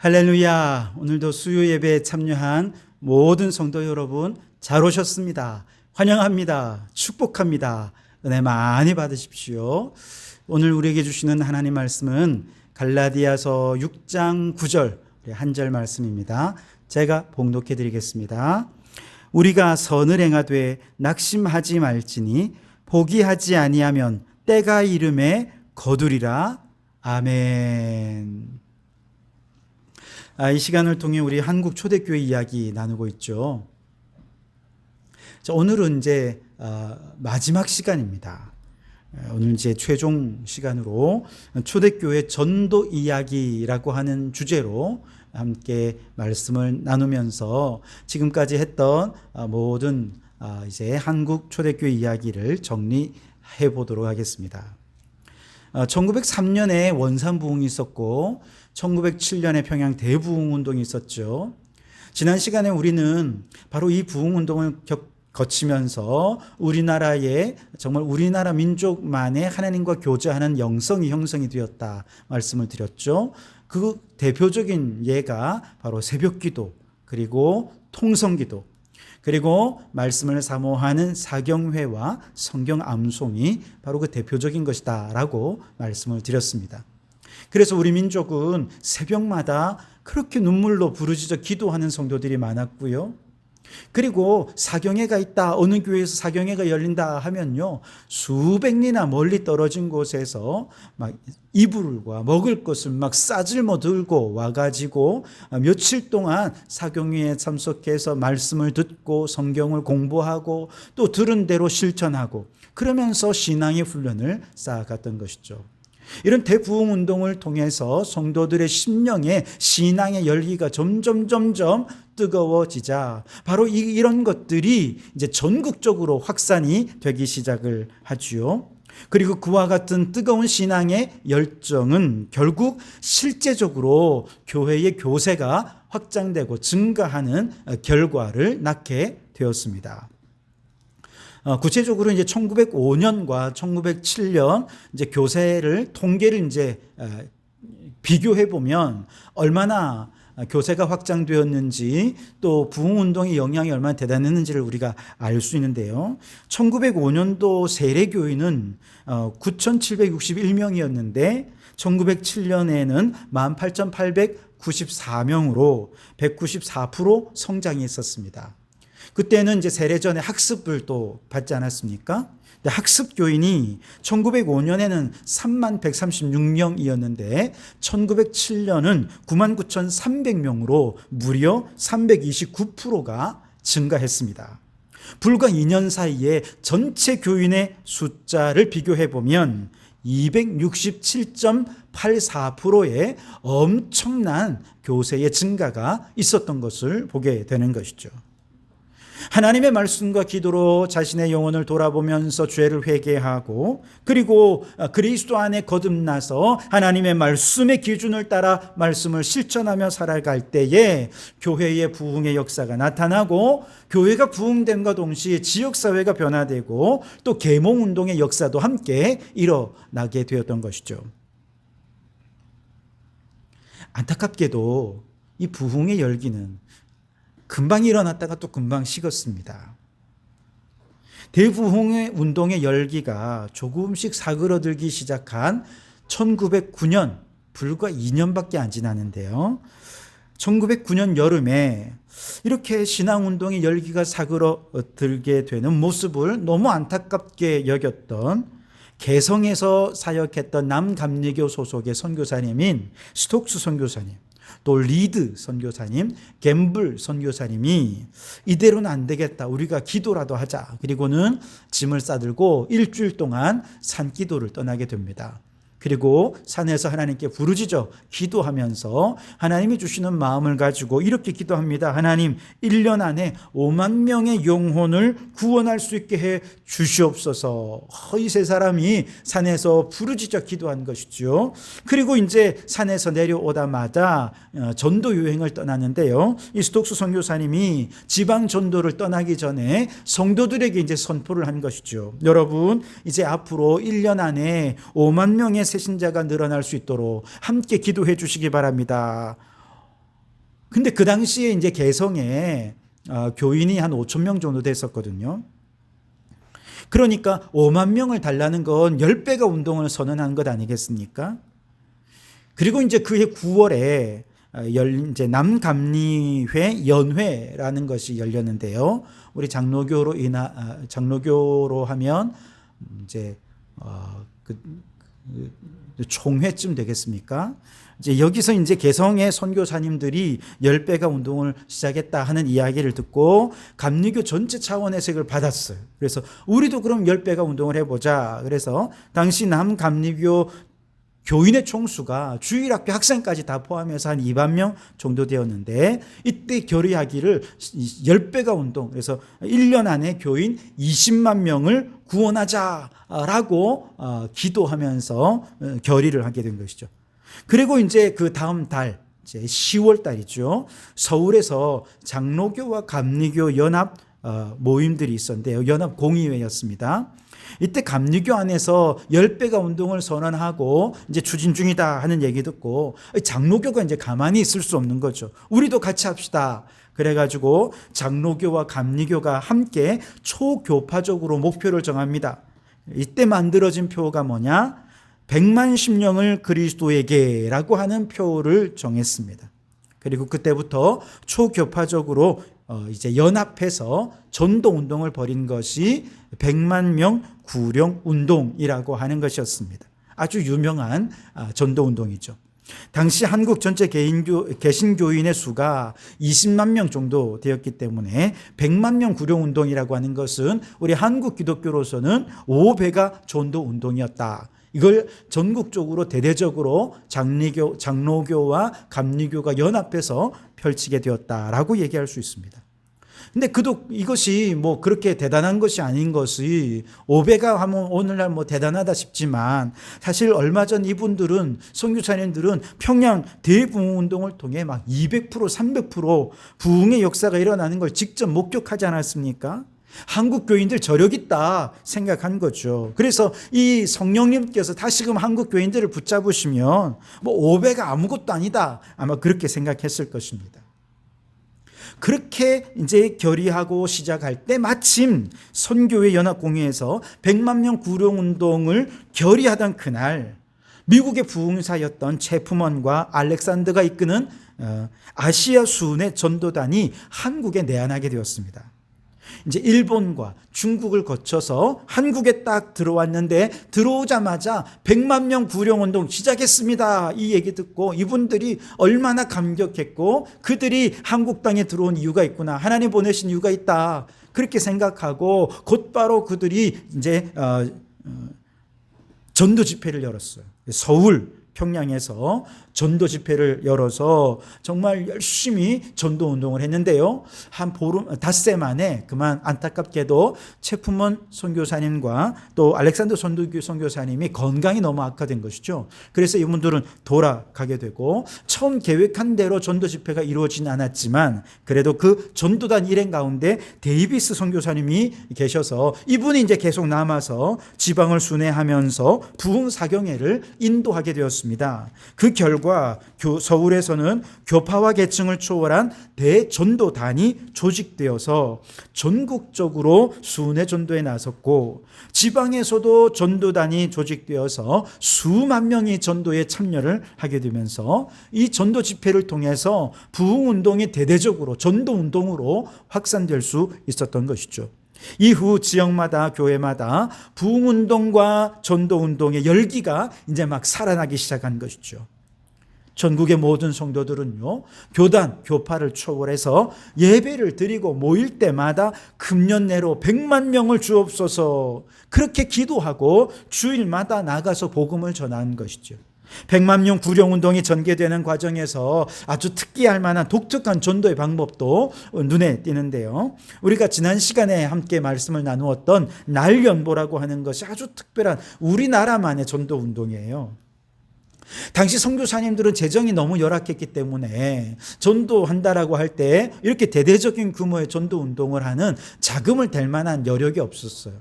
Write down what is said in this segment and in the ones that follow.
할렐루야. 오늘도 수요 예배에 참여한 모든 성도 여러분 잘 오셨습니다. 환영합니다. 축복합니다. 은혜 많이 받으십시오. 오늘 우리에게 주시는 하나님 말씀은 갈라디아서 6장 9절 한 절 말씀입니다. 제가 봉독해 드리겠습니다. 우리가 선을 행하되 낙심하지 말지니 포기하지 아니하면 때가 이름에 거두리라. 아멘. 이 시간을 통해 우리 한국 초대교회 이야기 나누고 있죠. 자, 오늘은 이제 마지막 시간입니다. 오늘 이제 최종 시간으로 초대교회 전도 이야기라고 하는 주제로 함께 말씀을 나누면서 지금까지 했던 모든 이제 한국 초대교회 이야기를 정리해 보도록 하겠습니다. 1903년에 원산부흥이 있었고 1907년에 평양 대부흥운동이 있었죠. 지난 시간에 우리는 바로 이 부흥운동을 거치면서 우리나라의 정말 우리나라 민족만의 하나님과 교제하는 영성이 형성이 되었다 말씀을 드렸죠. 그 대표적인 예가 바로 새벽기도 그리고 통성기도 그리고 말씀을 사모하는 사경회와 성경 암송이 바로 그 대표적인 것이다 라고 말씀을 드렸습니다. 그래서 우리 민족은 새벽마다 그렇게 눈물로 부르짖어 기도하는 성도들이 많았고요. 그리고 사경회가 있다, 어느 교회에서 사경회가 열린다 하면요, 수백 리나 멀리 떨어진 곳에서 막 이불과 먹을 것을 막 싸질러 들고 와가지고 며칠 동안 사경회에 참석해서 말씀을 듣고 성경을 공부하고 또 들은 대로 실천하고 그러면서 신앙의 훈련을 쌓아갔던 것이죠. 이런 대부흥운동을 통해서 성도들의 심령에 신앙의 열기가 점점 뜨거워지자 바로 이런 것들이 이제 전국적으로 확산이 되기 시작을 하지요. 그리고 그와 같은 뜨거운 신앙의 열정은 결국 실제적으로 교회의 교세가 확장되고 증가하는 결과를 낳게 되었습니다. 구체적으로 이제 1905년과 1907년 이제 교세를 통계를 이제 비교해 보면 얼마나 교세가 확장되었는지 또 부흥운동의 영향이 얼마나 대단했는지를 우리가 알 수 있는데요. 1905년도 세례교인은 9,761명이었는데 1907년에는 18,894명으로 194% 성장이 있었습니다. 그때는 이제 세례 전에 학습을 또 받지 않았습니까? 근데 학습 교인이 1905년에는 3136명이었는데 1907년은 99,300명으로 무려 329%가 증가했습니다. 불과 2년 사이에 전체 교인의 숫자를 비교해 보면 267.84%의 엄청난 교세의 증가가 있었던 것을 보게 되는 것이죠. 하나님의 말씀과 기도로 자신의 영혼을 돌아보면서 죄를 회개하고 그리고 그리스도 안에 거듭나서 하나님의 말씀의 기준을 따라 말씀을 실천하며 살아갈 때에 교회의 부흥의 역사가 나타나고 교회가 부흥됨과 동시에 지역사회가 변화되고 또 계몽운동의 역사도 함께 일어나게 되었던 것이죠. 안타깝게도 이 부흥의 열기는 금방 일어났다가 또 금방 식었습니다. 대부흥의 운동의 열기가 조금씩 사그러들기 시작한 1909년, 불과 2년밖에 안 지났는데요. 1909년 여름에 이렇게 신앙운동의 열기가 사그러들게 되는 모습을 너무 안타깝게 여겼던 개성에서 사역했던 남감리교 소속의 선교사님인 스톡스 선교사님, 또 리드 선교사님, 갬블 선교사님이 이대로는 안 되겠다. 우리가 기도라도 하자. 그리고는 짐을 싸들고 일주일 동안 산기도를 떠나게 됩니다. 그리고 산에서 하나님께 부르짖어 기도하면서 하나님이 주시는 마음을 가지고 이렇게 기도합니다. 하나님, 1년 안에 5만 명의 영혼을 구원할 수 있게 해 주시옵소서. 이 세 사람이 산에서 부르짖어 기도한 것이죠. 그리고 이제 산에서 내려오다마다 전도 여행을 떠났는데요. 이 스톡스 선교사님이 지방 전도를 떠나기 전에 성도들에게 이제 선포를 한 것이죠. 여러분, 이제 앞으로 1년 안에 5만 명의 새신자가 늘어날 수 있도록 함께 기도해 주시기 바랍니다. 근데 그 당시에 이제 개성에 교인이 한 5천 명 정도 됐었거든요. 그러니까 5만 명을 달라는 건 10배가 운동을 선언한 것 아니겠습니까? 그리고 이제 그해 9월에 이제 남감리회 연회라는 것이 열렸는데요. 우리 장로교로 하면 이제 총회쯤 되겠습니까? 이제 여기서 이제 개성의 선교사님들이 10배가 운동을 시작했다 하는 이야기를 듣고 감리교 전체 차원에서 이걸 받았어요. 그래서 우리도 그럼 10배가 운동을 해보자. 그래서 당시 남감리교 교인의 총수가 주일학교 학생까지 다 포함해서 한 2만 명 정도 되었는데, 이때 결의하기를 10배가 운동, 그래서 1년 안에 교인 20만 명을 구원하자라고 기도하면서 결의를 하게 된 것이죠. 그리고 이제 그 다음 달, 이제 10월 달이죠. 서울에서 장로교와 감리교 연합 모임들이 있었는데요. 연합 공의회였습니다. 이때 감리교 안에서 10배가 운동을 선언하고 이제 추진 중이다 하는 얘기 듣고 장로교가 이제 가만히 있을 수 없는 거죠. 우리도 같이 합시다. 그래가지고 장로교와 감리교가 함께 초교파적으로 목표를 정합니다. 이때 만들어진 표가 뭐냐? 100만 심령을 그리스도에게라고 하는 표를 정했습니다. 그리고 그때부터 초교파적으로 이제 연합해서 전도 운동을 벌인 것이 100만 명 구령 운동이라고 하는 것이었습니다. 아주 유명한 전도 운동이죠. 당시 한국 전체 개신교인의 수가 20만 명 정도 되었기 때문에 100만 명 구령 운동이라고 하는 것은 우리 한국 기독교로서는 5배가 전도 운동이었다. 이걸 전국적으로 대대적으로 장로교와 감리교가 연합해서 펼치게 되었다라고 얘기할 수 있습니다. 근데 이것이 뭐 그렇게 대단한 것이 아닌 것이 5배가 하면 오늘날 뭐 대단하다 싶지만, 사실 얼마 전 이분들은, 선교사님들은 평양 대부흥운동을 통해 막 200% 300% 부흥의 역사가 일어나는 걸 직접 목격하지 않았습니까? 한국 교인들 저력 있다 생각한 거죠. 그래서 이 성령님께서 다시금 한국 교인들을 붙잡으시면 뭐 5배가 아무것도 아니다, 아마 그렇게 생각했을 것입니다. 그렇게 이제 결의하고 시작할 때 마침 선교회 연합공회에서 100만 명 구령 운동을 결의하던 그날, 미국의 부흥사였던 체프먼과 알렉산더가 이끄는 아시아 수훈의 전도단이 한국에 내한하게 되었습니다. 이제 일본과 중국을 거쳐서 한국에 딱 들어왔는데, 들어오자마자 100만 명 구령운동 시작했습니다. 이 얘기 듣고 이분들이 얼마나 감격했고, 그들이 한국 땅에 들어온 이유가 있구나, 하나님 보내신 이유가 있다, 그렇게 생각하고 곧바로 그들이 이제 전도 집회를 열었어요. 서울, 평양에서 전도 집회를 열어서 정말 열심히 전도 운동을 했는데요. 한 닷새 만에 그만 안타깝게도 체프먼 선교사님과 또 알렉산더 선교사님이 건강이 너무 악화된 것이죠. 그래서 이분들은 돌아가게 되고, 처음 계획한 대로 전도 집회가 이루어지진 않았지만 그래도 그 전도단 일행 가운데 데이비스 선교사님이 계셔서 이분이 이제 계속 남아서 지방을 순회하면서 부흥 사경회를 인도하게 되었습니다. 그 결과 서울에서는 교파와 계층을 초월한 대전도단이 조직되어서 전국적으로 순회 전도에 나섰고, 지방에서도 전도단이 조직되어서 수만 명이 전도에 참여를 하게 되면서 이 전도 집회를 통해서 부흥 운동이 대대적으로 전도 운동으로 확산될 수 있었던 것이죠. 이후 지역마다 교회마다 부흥 운동과 전도 운동의 열기가 이제 막 살아나기 시작한 것이죠. 전국의 모든 성도들은요, 교파를 초월해서 예배를 드리고 모일 때마다 금년내로 100만 명을 주옵소서, 그렇게 기도하고 주일마다 나가서 복음을 전하는 것이죠. 100만 명 구령운동이 전개되는 과정에서 아주 특기할 만한 독특한 전도의 방법도 눈에 띄는데요. 우리가 지난 시간에 함께 말씀을 나누었던 날연보라고 하는 것이 아주 특별한 우리나라만의 전도운동이에요. 당시 선교사님들은 재정이 너무 열악했기 때문에 전도한다라고 할 때 이렇게 대대적인 규모의 전도 운동을 하는 자금을 댈 만한 여력이 없었어요.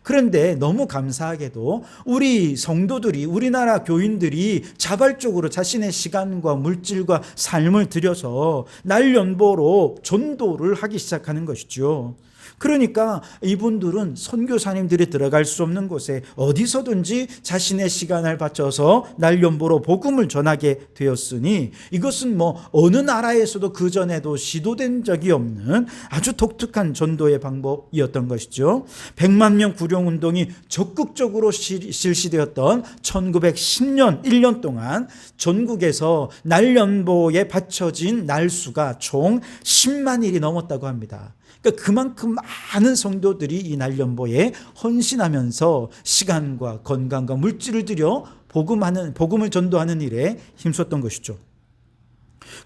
그런데 너무 감사하게도 우리 성도들이, 우리나라 교인들이 자발적으로 자신의 시간과 물질과 삶을 들여서 날연보로 전도를 하기 시작하는 것이죠. 그러니까 이분들은 선교사님들이 들어갈 수 없는 곳에 어디서든지 자신의 시간을 바쳐서 날연보로 복음을 전하게 되었으니, 이것은 뭐 어느 나라에서도 그전에도 시도된 적이 없는 아주 독특한 전도의 방법이었던 것이죠. 100만 명 구령운동이 적극적으로 실시되었던 1910년 1년 동안 전국에서 날연보에 바쳐진 날수가 총 10만 일이 넘었다고 합니다. 그러니까 그만큼 많은 성도들이 이 날연보에 헌신하면서 시간과 건강과 물질을 들여 복음을 전도하는 일에 힘썼던 것이죠.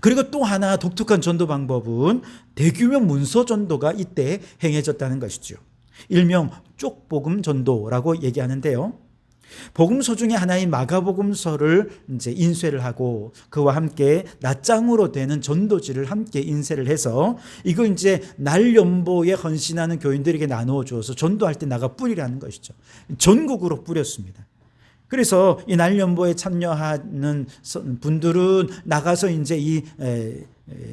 그리고 또 하나 독특한 전도 방법은 대규모 문서 전도가 이때 행해졌다는 것이죠. 일명 쪽복음 전도라고 얘기하는데요. 복음서 중에 하나인 마가복음서를 이제 인쇄를 하고 그와 함께 낱장으로 되는 전도지를 함께 인쇄를 해서 이걸 이제 날연보에 헌신하는 교인들에게 나누어 주어서 전도할 때 나가 뿌리라는 것이죠. 전국으로 뿌렸습니다. 그래서 이 날연보에 참여하는 분들은 나가서 이제 이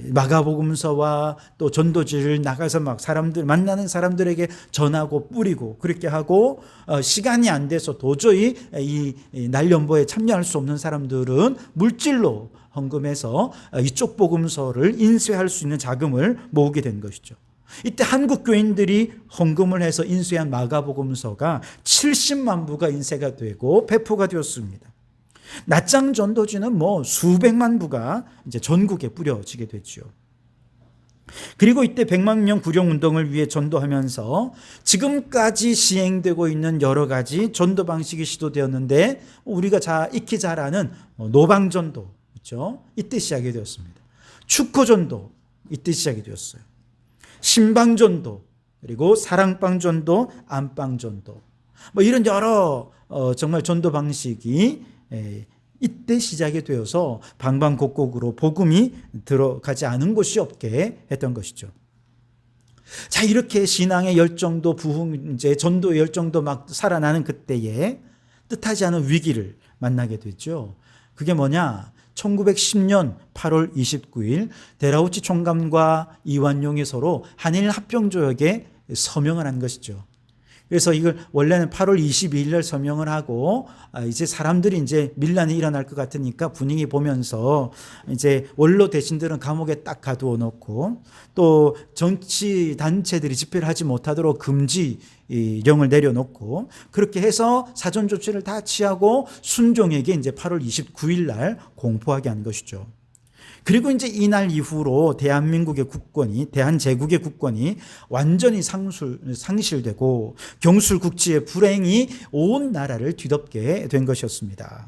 마가복음서와 또 전도지를 나가서 막 만나는 사람들에게 전하고 뿌리고 그렇게 하고, 시간이 안 돼서 도저히 이 날연보에 참여할 수 없는 사람들은 물질로 헌금해서 이쪽 복음서를 인쇄할 수 있는 자금을 모으게 된 것이죠. 이때 한국 교인들이 헌금을 해서 인쇄한 마가복음서가 70만 부가 인쇄가 되고 배포가 되었습니다. 낱장 전도지는 뭐 수백만 부가 이제 전국에 뿌려지게 됐죠. 그리고 이때 100만 명 구령 운동을 위해 전도하면서 지금까지 시행되고 있는 여러 가지 전도 방식이 시도되었는데, 우리가 익히 잘 아는 노방 전도 있죠. 이때 시작이 되었습니다. 축구 전도 이때 시작이 되었어요. 신방 전도, 그리고 사랑방 전도, 안방 전도, 뭐 이런 여러 정말 전도 방식이 이때 시작이 되어서 방방곡곡으로 복음이 들어가지 않은 곳이 없게 했던 것이죠. 자, 이렇게 신앙의 열정도 이제 전도의 열정도 막 살아나는 그때에 뜻하지 않은 위기를 만나게 됐죠. 그게 뭐냐? 1910년 8월 29일 데라우치 총감과 이완용이 서로 한일 합병조약에 서명을 한 것이죠. 그래서 이걸 원래는 8월 22일 날 서명을 하고, 이제 사람들이 이제 밀란이 일어날 것 같으니까 분위기 보면서 이제 원로 대신들은 감옥에 딱 가두어 놓고, 또 정치 단체들이 집회를 하지 못하도록 금지령을 내려놓고, 그렇게 해서 사전 조치를 다 취하고 순종에게 이제 8월 29일 날 공포하게 한 것이죠. 그리고 이제 이날 이후로 대한제국의 국권이 완전히 상실되고 경술국지의 불행이 온 나라를 뒤덮게 된 것이었습니다.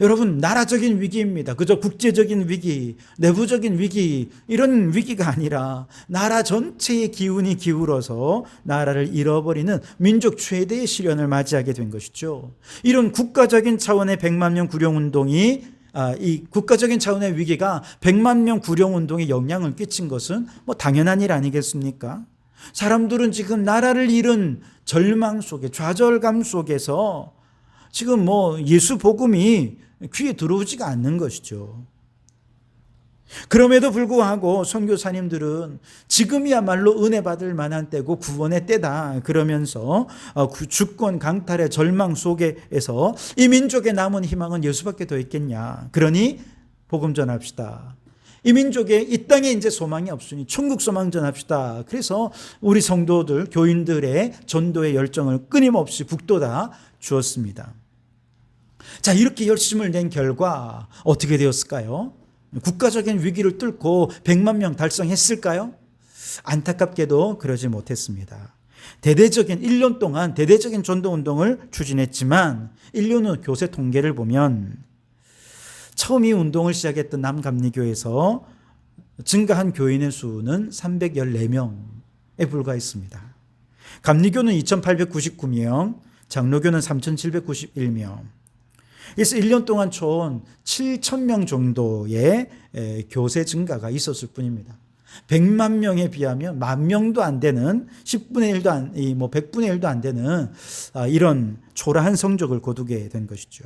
여러분, 나라적인 위기입니다. 그저 국제적인 위기, 내부적인 위기, 이런 위기가 아니라 나라 전체의 기운이 기울어서 나라를 잃어버리는 민족 최대의 시련을 맞이하게 된 것이죠. 이런 국가적인 차원의 100만 명 구령운동이, 이 국가적인 차원의 위기가 100만 명 구령운동에 영향을 끼친 것은 뭐 당연한 일 아니겠습니까? 사람들은 지금 나라를 잃은 절망 속에, 좌절감 속에서 지금 뭐 예수 복음이 귀에 들어오지가 않는 것이죠. 그럼에도 불구하고 선교사님들은 지금이야말로 은혜 받을 만한 때고 구원의 때다 그러면서 주권 강탈의 절망 속에서 이 민족의 남은 희망은 예수밖에 더 있겠냐, 그러니 복음 전합시다. 이 민족의 이 땅에 이제 소망이 없으니 천국 소망 전합시다. 그래서 우리 성도들, 교인들의 전도의 열정을 끊임없이 북돋아 주었습니다. 자, 이렇게 열심을 낸 결과 어떻게 되었을까요? 국가적인 위기를 뚫고 100만 명 달성했을까요? 안타깝게도 그러지 못했습니다. 1년 동안 대대적인 전도운동을 추진했지만 1년 후 교세 통계를 보면 처음 이 운동을 시작했던 남감리교에서 증가한 교인의 수는 314명에 불과했습니다. 감리교는 2899명, 장로교는 3791명. 그래서 1년 동안 총 7,000명 정도의 교세 증가가 있었을 뿐입니다. 100만 명에 비하면 10,000명도 안 되는 10분의 1도 안, 100분의 1도 안 되는 이런 초라한 성적을 거두게 된 것이죠.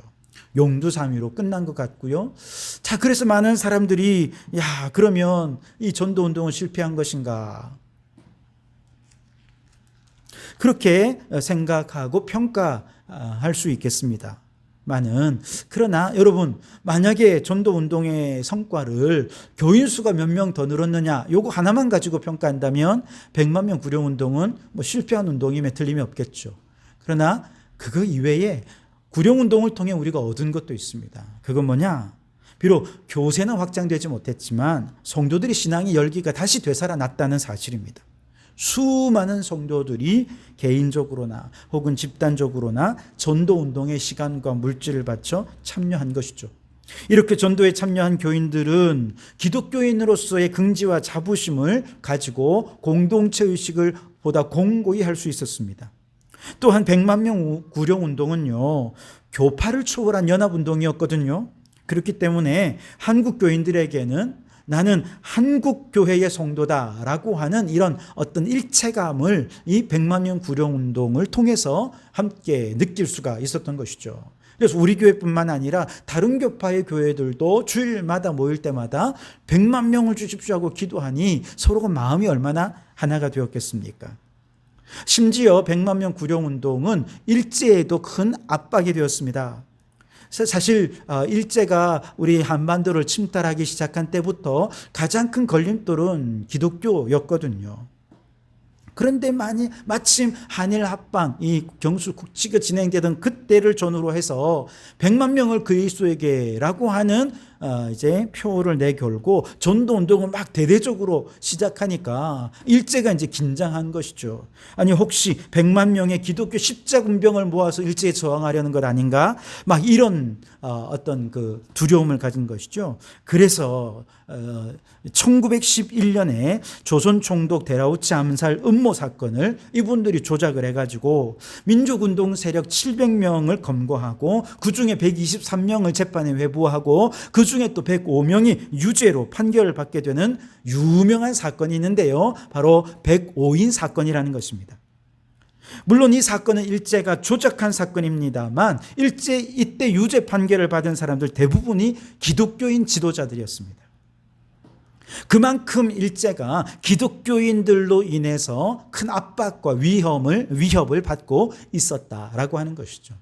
용두사미로 끝난 것 같고요. 자, 그래서 많은 사람들이 그러면 이 전도운동은 실패한 것인가? 그렇게 생각하고 평가할 수 있겠습니다. 그러나 여러분, 만약에 전도운동의 성과를 교인 수가 몇 명 더 늘었느냐, 요거 하나만 가지고 평가한다면 100만 명 구령운동은 실패한 운동임에 틀림이 없겠죠. 그러나 그거 이외에 구령운동을 통해 우리가 얻은 것도 있습니다. 그건 뭐냐? 비록 교세는 확장되지 못했지만 성도들의 신앙의 열기가 다시 되살아났다는 사실입니다. 수많은 성도들이 개인적으로나 혹은 집단적으로나 전도운동의 시간과 물질을 바쳐 참여한 것이죠. 이렇게 전도에 참여한 교인들은 기독교인으로서의 긍지와 자부심을 가지고 공동체의식을 보다 공고히 할 수 있었습니다. 또한 100만 명 구령운동은요, 교파를 초월한 연합운동이었거든요. 그렇기 때문에 한국 교인들에게는 나는 한국교회의 성도다라고 하는 이런 어떤 일체감을 이 100만 명 구령운동을 통해서 함께 느낄 수가 있었던 것이죠. 그래서 우리 교회뿐만 아니라 다른 교파의 교회들도 주일마다 모일 때마다 100만 명을 주십시오 하고 기도하니 서로가 마음이 얼마나 하나가 되었겠습니까? 심지어 100만 명 구령운동은 일제에도 큰 압박이 되었습니다. 사실 일제가 우리 한반도를 침탈하기 시작한 때부터 가장 큰 걸림돌은 기독교였거든요. 그런데 마침 한일 합방, 이 경술 국치가 진행되던 그때를 전후로 해서 100만 명을 그리스도에게라고 하는 이제 표를 내걸고 전도 운동을 막 대대적으로 시작하니까 일제가 이제 긴장한 것이죠. 아니 혹시 100만 명의 기독교 십자군병을 모아서 일제에 저항하려는 것 아닌가? 막 이런 어떤 그 두려움을 가진 것이죠. 그래서 1911년에 조선 총독 데라우치 암살 음모 사건을 이분들이 조작을 해가지고 민족운동 세력 700명을 검거하고 그 중에 123명을 재판에 회부하고 그 중에 또 105명이 유죄로 판결을 받게 되는 유명한 사건이 있는데요. 바로 105인 사건이라는 것입니다. 물론 이 사건은 일제가 조작한 사건입니다만 이때 유죄 판결을 받은 사람들 대부분이 기독교인 지도자들이었습니다. 그만큼 일제가 기독교인들로 인해서 큰 압박과 위협을 받고 있었다라고 하는 것이죠.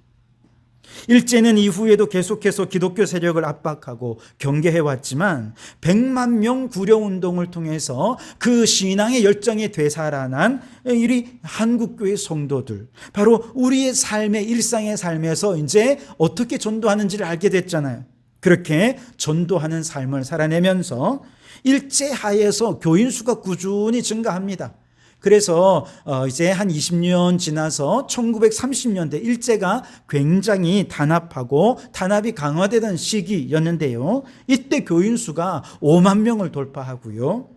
일제는 이후에도 계속해서 기독교 세력을 압박하고 경계해왔지만 100만 명 구령운동을 통해서 그 신앙의 열정이 되살아난 이 한국교회 성도들, 바로 우리의 삶의 일상의 삶에서 이제 어떻게 전도하는지를 알게 됐잖아요. 그렇게 전도하는 삶을 살아내면서 일제 하에서 교인 수가 꾸준히 증가합니다. 그래서 이제 한 20년 지나서 1930년대 일제가 굉장히 단합이 강화되던 시기였는데요. 이때 교인 수가 5만 명을 돌파하고요.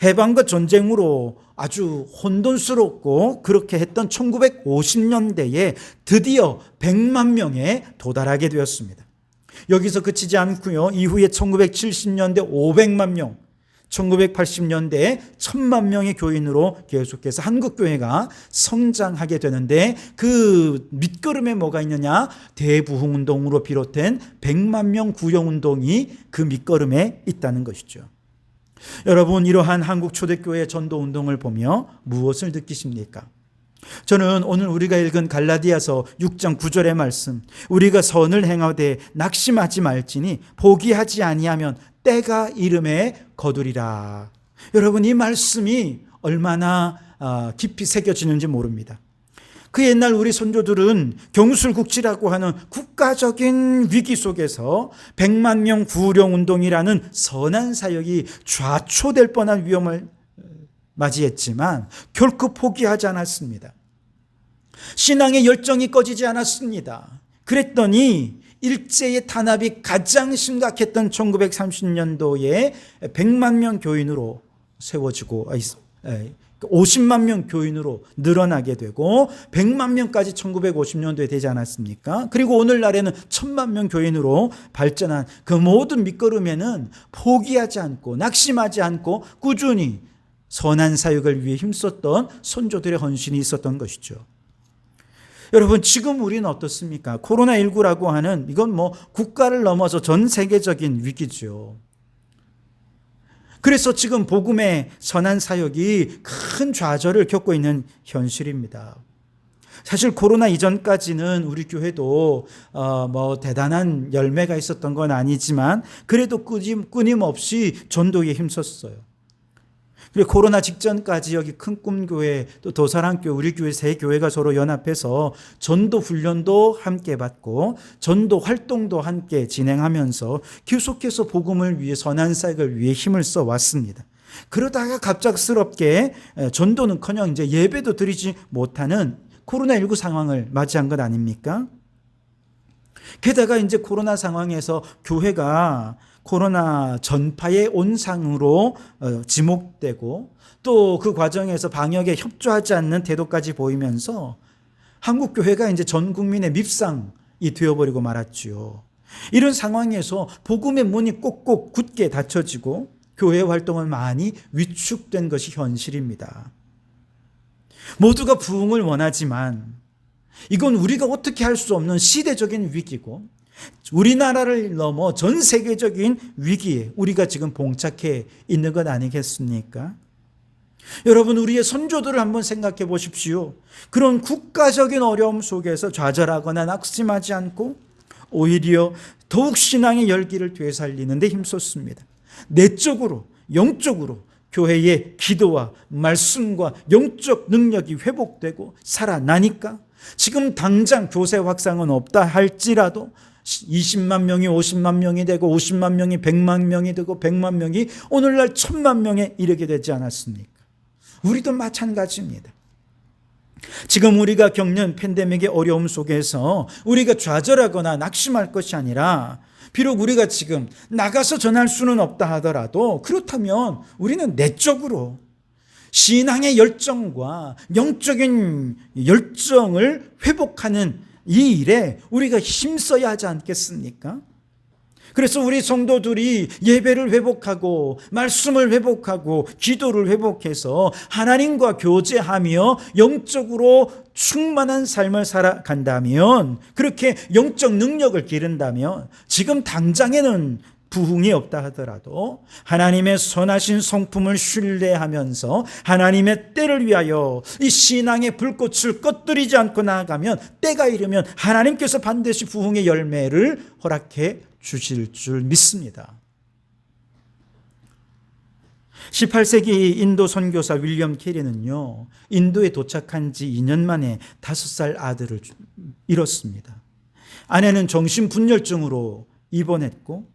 해방과 전쟁으로 아주 혼돈스럽고 그렇게 했던 1950년대에 드디어 100만 명에 도달하게 되었습니다. 여기서 그치지 않고요. 이후에 1970년대 500만 명, 1980년대에 1000만 명의 교인으로 계속해서 한국교회가 성장하게 되는데 그 밑거름에 뭐가 있느냐? 대부흥운동으로 비롯된 100만 명 구령운동이 그 밑거름에 있다는 것이죠. 여러분, 이러한 한국 초대교회 전도운동을 보며 무엇을 느끼십니까? 저는 오늘 우리가 읽은 갈라디아서 6장 9절의 말씀, 우리가 선을 행하되 낙심하지 말지니 포기하지 아니하면 때가 이름에 거두리라. 여러분, 이 말씀이 얼마나 깊이 새겨지는지 모릅니다. 그 옛날 우리 선조들은 경술국치라고 하는 국가적인 위기 속에서 100만 명 구령운동이라는 선한 사역이 좌초될 뻔한 위험을 맞이했지만 결코 포기하지 않았습니다. 신앙의 열정이 꺼지지 않았습니다. 그랬더니 일제의 탄압이 가장 심각했던 1930년도에 100만 명 교인으로 세워지고 50만 명 교인으로 늘어나게 되고 100만 명까지 1950년도에 되지 않았습니까? 그리고 오늘날에는 1000만 명 교인으로 발전한 그 모든 밑거름에는 포기하지 않고 낙심하지 않고 꾸준히 선한 사역을 위해 힘썼던 선조들의 헌신이 있었던 것이죠. 여러분, 지금 우리는 어떻습니까? 코로나19라고 하는 이건 국가를 넘어서 전 세계적인 위기죠. 그래서 지금 복음의 선한 사역이 큰 좌절을 겪고 있는 현실입니다. 사실 코로나 이전까지는 우리 교회도 대단한 열매가 있었던 건 아니지만 그래도 끊임없이 전도에 힘썼어요. 그리고 코로나 직전까지 여기 큰꿈교회 또 도사랑교회 우리 교회 세 교회가 서로 연합해서 전도 훈련도 함께 받고 전도 활동도 함께 진행하면서 계속해서 복음을 위해 선한 사역을 위해 힘을 써 왔습니다. 그러다가 갑작스럽게 전도는커녕 이제 예배도 드리지 못하는 코로나19 상황을 맞이한 것 아닙니까? 게다가 이제 코로나 상황에서 교회가 코로나 전파의 온상으로 지목되고 또 그 과정에서 방역에 협조하지 않는 태도까지 보이면서 한국 교회가 이제 전 국민의 밉상이 되어버리고 말았지요. 이런 상황에서 복음의 문이 꼭꼭 굳게 닫혀지고 교회 활동은 많이 위축된 것이 현실입니다. 모두가 부흥을 원하지만 이건 우리가 어떻게 할 수 없는 시대적인 위기고 우리나라를 넘어 전 세계적인 위기에 우리가 지금 봉착해 있는 것 아니겠습니까? 여러분, 우리의 선조들을 한번 생각해 보십시오. 그런 국가적인 어려움 속에서 좌절하거나 낙심하지 않고 오히려 더욱 신앙의 열기를 되살리는 데 힘썼습니다. 내적으로, 영적으로 교회의 기도와 말씀과 영적 능력이 회복되고 살아나니까 지금 당장 교세 확산은 없다 할지라도 20만 명이 50만 명이 되고 50만 명이 100만 명이 되고 100만 명이 오늘날 1000만 명에 이르게 되지 않았습니까? 우리도 마찬가지입니다. 지금 우리가 겪는 팬데믹의 어려움 속에서 우리가 좌절하거나 낙심할 것이 아니라 비록 우리가 지금 나가서 전할 수는 없다 하더라도 그렇다면 우리는 내적으로 신앙의 열정과 영적인 열정을 회복하는 이 일에 우리가 힘써야 하지 않겠습니까? 그래서 우리 성도들이 예배를 회복하고 말씀을 회복하고 기도를 회복해서 하나님과 교제하며 영적으로 충만한 삶을 살아간다면, 그렇게 영적 능력을 기른다면 지금 당장에는 부흥이 없다 하더라도 하나님의 선하신 성품을 신뢰하면서 하나님의 때를 위하여 이 신앙의 불꽃을 꺼뜨리지 않고 나아가면 때가 이르면 하나님께서 반드시 부흥의 열매를 허락해 주실 줄 믿습니다. 18세기 인도 선교사 윌리엄 캐리는요, 인도에 도착한 지 2년 만에 5살 아들을 잃었습니다. 아내는 정신분열증으로 입원했고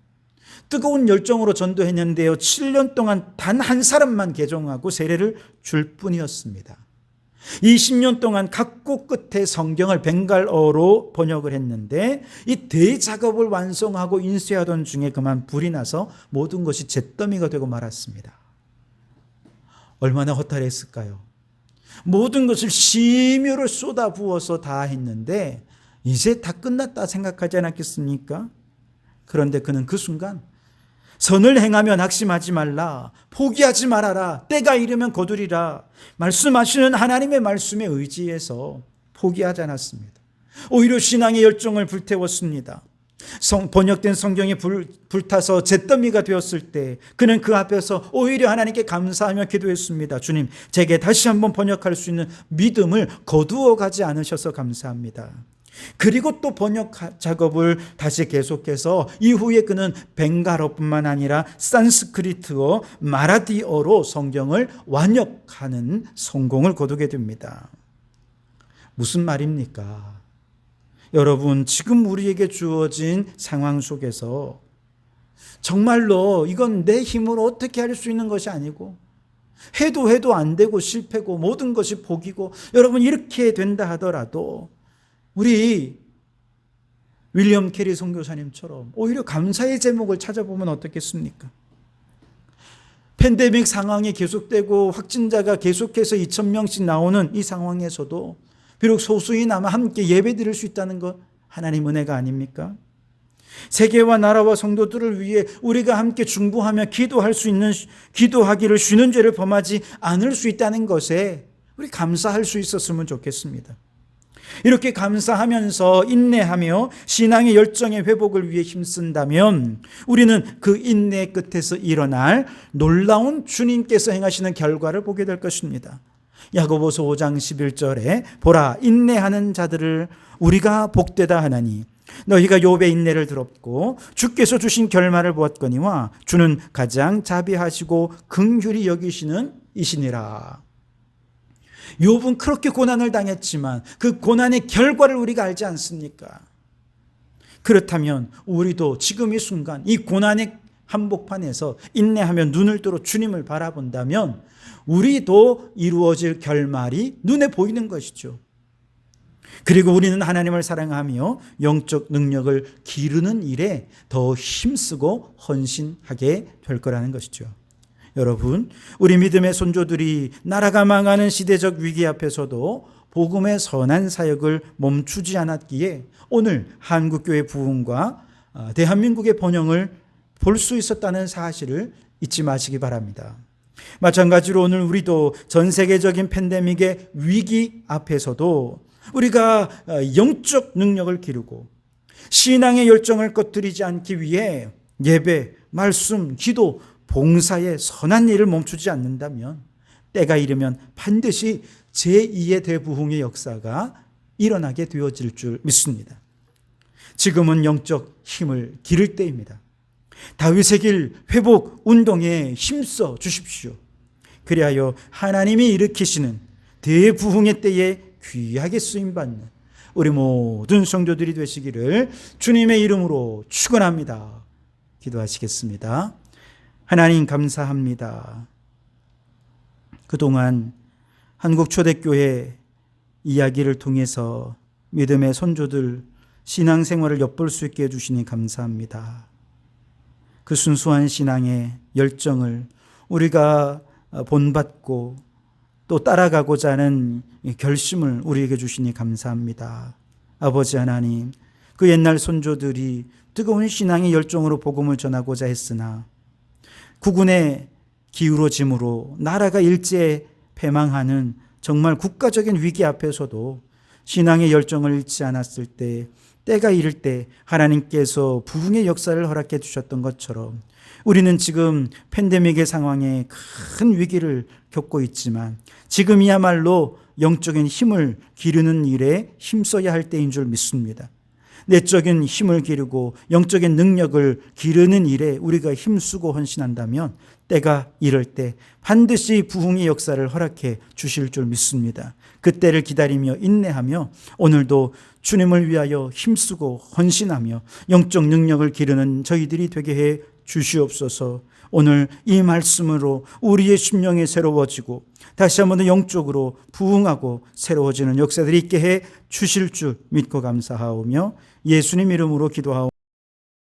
뜨거운 열정으로 전도했는데요, 7년 동안 단 한 사람만 개종하고 세례를 줄 뿐이었습니다. 20년 동안 각국 끝에 성경을 벵갈어로 번역을 했는데 이 대작업을 완성하고 인쇄하던 중에 그만 불이 나서 모든 것이 잿더미가 되고 말았습니다. 얼마나 허탈했을까요? 모든 것을 심혈을 쏟아부어서 다 했는데 이제 다 끝났다 생각하지 않았겠습니까? 그런데 그는 그 순간 선을 행하며 낙심하지 말라, 포기하지 말아라, 때가 이르면 거두리라 말씀하시는 하나님의 말씀에 의지해서 포기하지 않았습니다. 오히려 신앙의 열정을 불태웠습니다. 번역된 성경이 불타서 잿더미가 되었을 때 그는 그 앞에서 오히려 하나님께 감사하며 기도했습니다. 주님, 제게 다시 한번 번역할 수 있는 믿음을 거두어 가지 않으셔서 감사합니다. 그리고 또 번역 작업을 다시 계속해서 이후에 그는 벵갈어뿐만 아니라 산스크리트어, 마라디어로 성경을 완역하는 성공을 거두게 됩니다. 무슨 말입니까? 여러분, 지금 우리에게 주어진 상황 속에서 정말로 이건 내 힘으로 어떻게 할 수 있는 것이 아니고 해도 안 되고 실패고 모든 것이 복이고, 여러분 이렇게 된다 하더라도 우리 윌리엄 캐리 선교사님처럼 오히려 감사의 제목을 찾아보면 어떻겠습니까? 팬데믹 상황이 계속되고 확진자가 계속해서 2,000명씩 나오는 이 상황에서도 비록 소수이나마 함께 예배드릴 수 있다는 것 하나님 은혜가 아닙니까? 세계와 나라와 성도들을 위해 우리가 함께 중보하며 기도하기를 쉬는 죄를 범하지 않을 수 있다는 것에 우리 감사할 수 있었으면 좋겠습니다. 이렇게 감사하면서 인내하며 신앙의 열정의 회복을 위해 힘쓴다면 우리는 그 인내의 끝에서 일어날 놀라운 주님께서 행하시는 결과를 보게 될 것입니다. 야고보서 5장 11절에 보라 인내하는 자들을 우리가 복되다 하나니 너희가 욥의 인내를 들었고 주께서 주신 결말을 보았거니와 주는 가장 자비하시고 긍휼히 여기시는 이시니라. 욥은 그렇게 고난을 당했지만 그 고난의 결과를 우리가 알지 않습니까? 그렇다면 우리도 지금 이 순간 이 고난의 한복판에서 인내하며 눈을 뜨러 주님을 바라본다면 우리도 이루어질 결말이 눈에 보이는 것이죠. 그리고 우리는 하나님을 사랑하며 영적 능력을 기르는 일에 더 힘쓰고 헌신하게 될 거라는 것이죠. 여러분, 우리 믿음의 손조들이 나라가 망하는 시대적 위기 앞에서도 복음의 선한 사역을 멈추지 않았기에 오늘 한국교회 부흥과 대한민국의 번영을 볼 수 있었다는 사실을 잊지 마시기 바랍니다. 마찬가지로 오늘 우리도 전 세계적인 팬데믹의 위기 앞에서도 우리가 영적 능력을 기르고 신앙의 열정을 꺼뜨리지 않기 위해 예배, 말씀, 기도, 봉사의 선한 일을 멈추지 않는다면 때가 이르면 반드시 제2의 대부흥의 역사가 일어나게 되어질 줄 믿습니다. 지금은 영적 힘을 기를 때입니다. 다윗의 길 회복 운동에 힘써 주십시오. 그리하여 하나님이 일으키시는 대부흥의 때에 귀하게 쓰임받는 우리 모든 성도들이 되시기를 주님의 이름으로 축원합니다. 기도하시겠습니다. 하나님 감사합니다. 그동안 한국초대교회 이야기를 통해서 믿음의 선조들 신앙생활을 엿볼 수 있게 해주시니 감사합니다. 그 순수한 신앙의 열정을 우리가 본받고 또 따라가고자 하는 결심을 우리에게 주시니 감사합니다. 아버지 하나님, 그 옛날 선조들이 뜨거운 신앙의 열정으로 복음을 전하고자 했으나 국군의 기울어짐으로 나라가 일제에 패망하는 정말 국가적인 위기 앞에서도 신앙의 열정을 잃지 않았을 때 때가 이를 때 하나님께서 부흥의 역사를 허락해 주셨던 것처럼 우리는 지금 팬데믹의 상황에 큰 위기를 겪고 있지만 지금이야말로 영적인 힘을 기르는 일에 힘써야 할 때인 줄 믿습니다. 내적인 힘을 기르고 영적인 능력을 기르는 일에 우리가 힘쓰고 헌신한다면 때가 이럴 때 반드시 부흥의 역사를 허락해 주실 줄 믿습니다. 그때를 기다리며 인내하며 오늘도 주님을 위하여 힘쓰고 헌신하며 영적 능력을 기르는 저희들이 되게 해 주시옵소서. 오늘 이 말씀으로 우리의 심령이 새로워지고 다시 한번 더 영적으로 부흥하고 새로워지는 역사들이 있게 해 주실 줄 믿고 감사하오며 예수님 이름으로 기도하오